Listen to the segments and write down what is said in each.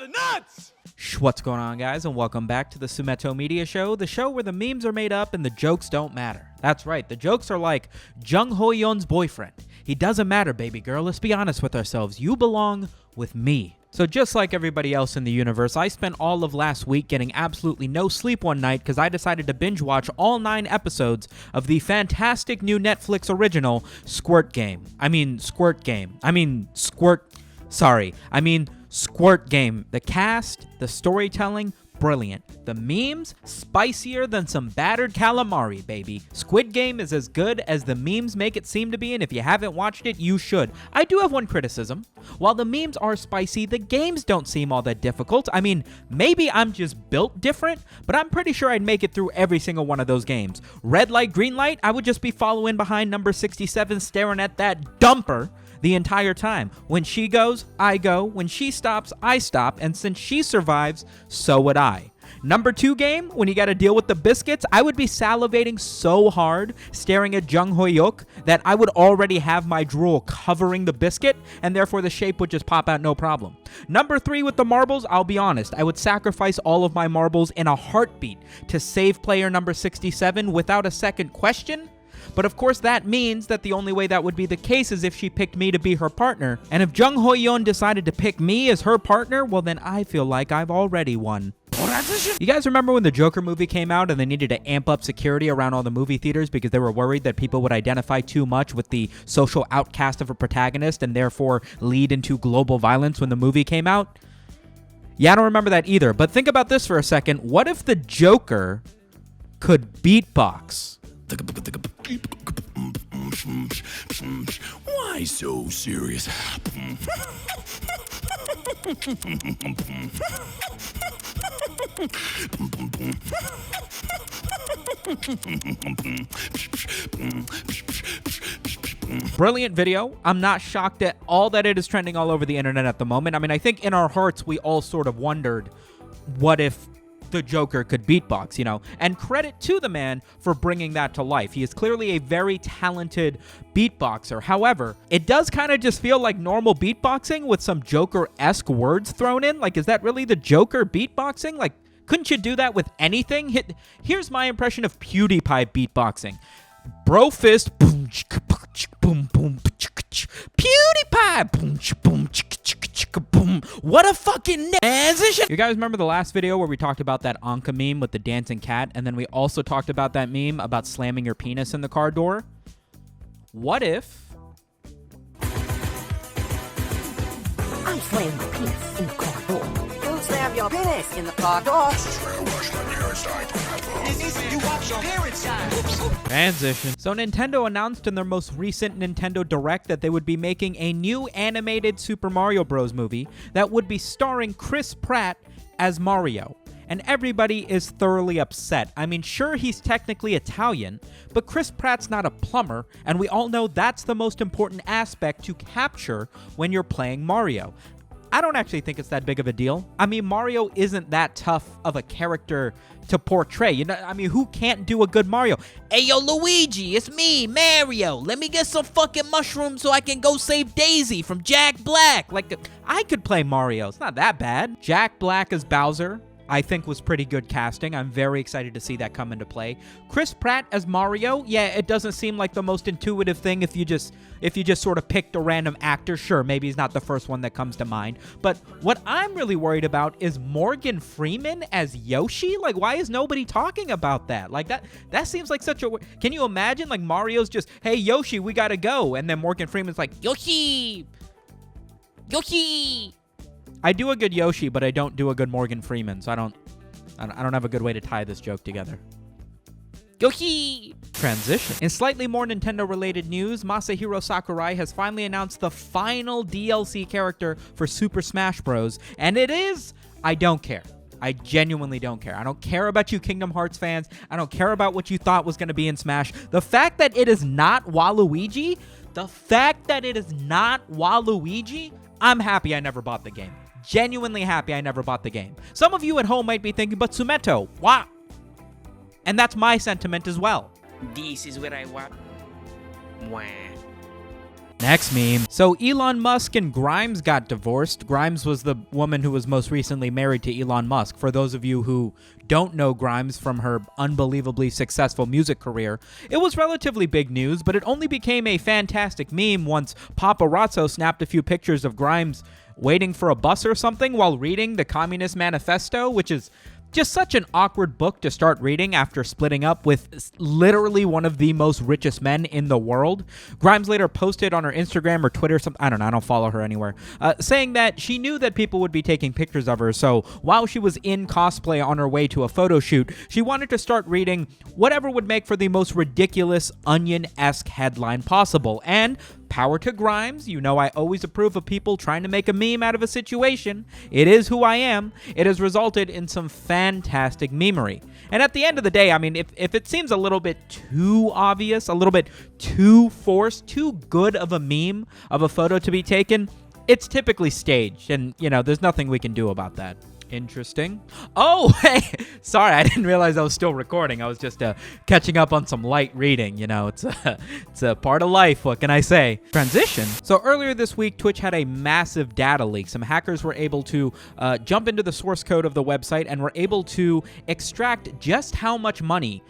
the nuts! What's going on, guys, and welcome back to the SumitoMedia show, the show where the memes are made up and the jokes don't matter. That's right, the jokes are like Jung Ho-yeon's boyfriend. He doesn't matter, baby girl. Let's be honest with ourselves. You belong with me. So just like everybody else in the universe, I spent all of last week getting absolutely no sleep one night because I decided to binge watch all 9 episodes of the fantastic new Netflix original, Squirt Game. Squirt Game. Squirt Game. The cast, the storytelling, brilliant. The memes, spicier than some battered calamari, baby. Squid Game is as good as the memes make it seem to be, and if you haven't watched it, you should. I do have one criticism. While the memes are spicy, the games don't seem all that difficult. Maybe I'm just built different, but I'm pretty sure I'd make it through every single one of those games. Red light, green light, I would just be following behind number 67, staring at that dumper the entire time. When she goes, I go. When she stops, I stop. And since she survives, so would I. Number 2 game, when you gotta deal with the biscuits, I would be salivating so hard, staring at Jung Ho-yeok, that I would already have my drool covering the biscuit, and therefore the shape would just pop out no problem. Number 3 with the marbles, I'll be honest, I would sacrifice all of my marbles in a heartbeat to save player number 67 without a second question. But of course that means that the only way that would be the case is if she picked me to be her partner. And if Jung Ho-yeon decided to pick me as her partner, well then I feel like I've already won. You guys remember when the Joker movie came out and they needed to amp up security around all the movie theaters because they were worried that people would identify too much with the social outcast of a protagonist and therefore lead into global violence when the movie came out? Yeah, I don't remember that either. But think about this for a second. What if the Joker could beatbox? Why so serious? Brilliant video. I'm not shocked at all that it is trending all over the internet at the moment. I think in our hearts we all sort of wondered, what if the Joker could beatbox, and credit to the man for bringing that to life. He is clearly a very talented beatboxer. However, it does kind of just feel like normal beatboxing with some Joker-esque words thrown in. Is that really the Joker beatboxing? Couldn't you do that with anything? Here's my impression of PewDiePie beatboxing. Bro fist, boom, boom, boom, PewDiePie, boom, boom, boom. What a fucking transition! You guys remember the last video where we talked about that Anka meme with the dancing cat, and then we also talked about that meme about slamming your penis in the car door? What if I slam my penis in the car door? You slam your penis in the car door? Transition. So Nintendo announced in their most recent Nintendo Direct that they would be making a new animated Super Mario Bros. Movie that would be starring Chris Pratt as Mario. And everybody is thoroughly upset. Sure, he's technically Italian, but Chris Pratt's not a plumber, and we all know that's the most important aspect to capture when you're playing Mario. I don't actually think it's that big of a deal. Mario isn't that tough of a character to portray. Who can't do a good Mario? Hey, yo, Luigi, it's me, Mario. Let me get some fucking mushrooms so I can go save Daisy from Jack Black. I could play Mario. It's not that bad. Jack Black as Bowser, I think, was pretty good casting. I'm very excited to see that come into play. Chris Pratt as Mario, yeah, it doesn't seem like the most intuitive thing if you just sort of picked a random actor. Sure, maybe he's not the first one that comes to mind. But what I'm really worried about is Morgan Freeman as Yoshi. Why is nobody talking about that? That seems like such a... Can you imagine, Mario's just, hey, Yoshi, we gotta go. And then Morgan Freeman's like, Yoshi! Yoshi! I do a good Yoshi, but I don't do a good Morgan Freeman, so I don't have a good way to tie this joke together. Yoshi! Transition. In slightly more Nintendo-related news, Masahiro Sakurai has finally announced the final DLC character for Super Smash Bros., and it is... I don't care. I genuinely don't care. I don't care about you Kingdom Hearts fans. I don't care about what you thought was going to be in Smash. The fact that it is not Waluigi, I'm happy I never bought the game. Genuinely happy I never bought the game. Some of you at home might be thinking, but Sumeto, why? And that's my sentiment as well. This is where I want. Mwah. Next meme. So Elon Musk and Grimes got divorced. Grimes was the woman who was most recently married to Elon Musk. For those of you who don't know Grimes from her unbelievably successful music career, it was relatively big news, but it only became a fantastic meme once Paparazzo snapped a few pictures of Grimes waiting for a bus or something while reading the Communist Manifesto, which is just such an awkward book to start reading after splitting up with literally one of the most richest men in the world. Grimes later posted on her Instagram or Twitter, I don't know, I don't follow her anywhere, saying that she knew that people would be taking pictures of her, so while she was in cosplay on her way to a photo shoot, she wanted to start reading whatever would make for the most ridiculous Onion-esque headline possible. And power to Grimes. You know I always approve of people trying to make a meme out of a situation. It is who I am. It has resulted in some fantastic memery. And at the end of the day, I mean, if it seems a little bit too obvious, a little bit too forced, too good of a meme of a photo to be taken, it's typically staged. And, you know, there's nothing we can do about that. Interesting. Oh, hey, sorry, I didn't realize I was still recording. I was just catching up on some light reading. You know, it's a part of life. What can I say? Transition. So earlier this week, Twitch had a massive data leak. Some hackers were able to jump into the source code of the website and were able to extract just how much money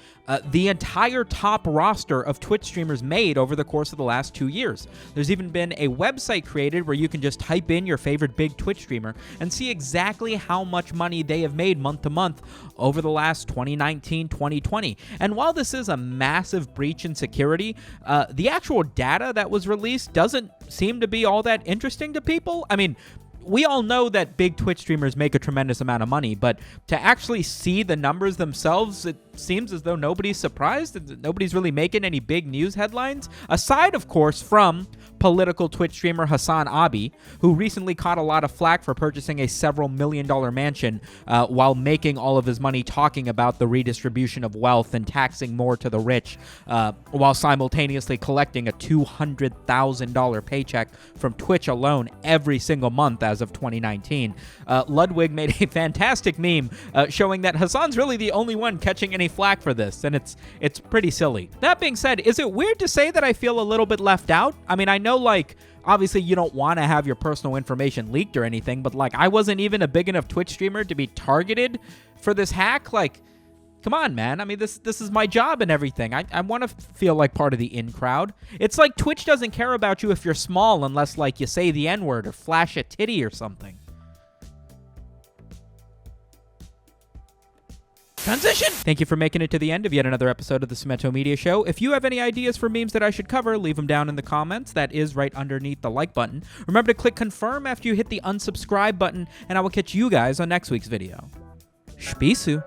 the entire top roster of Twitch streamers made over the course of the last 2 years. There's even been a website created where you can just type in your favorite big Twitch streamer and see exactly how much money they have made month to month over the last 2019, 2020. And while this is a massive breach in security, the actual data that was released doesn't seem to be all that interesting to people. I mean, we all know that big Twitch streamers make a tremendous amount of money, but to actually see the numbers themselves, it seems as though nobody's surprised, that nobody's really making any big news headlines, aside, of course, from political Twitch streamer Hassan Abi, who recently caught a lot of flack for purchasing a several million-dollar mansion while making all of his money talking about the redistribution of wealth and taxing more to the rich, while simultaneously collecting a $200,000 paycheck from Twitch alone every single month as of 2019. Ludwig made a fantastic meme showing that Hassan's really the only one catching any flack for this, and it's pretty silly. That being said, is it weird to say that I feel a little bit left out? I mean, I know, like, obviously you don't want to have your personal information leaked or anything, but, like, I wasn't even a big enough Twitch streamer to be targeted for this hack. Like, come on, man. I mean, this is my job and everything. I want to feel like part of the in crowd. It's like Twitch doesn't care about you if you're small unless, like, you say the N-word or flash a titty or something. Transition! Thank you for making it to the end of yet another episode of the SumitoMedia Show. If you have any ideas for memes that I should cover, leave them down in the comments. That is right underneath the like button. Remember to click confirm after you hit the unsubscribe button, and I will catch you guys on next week's video. Spisu!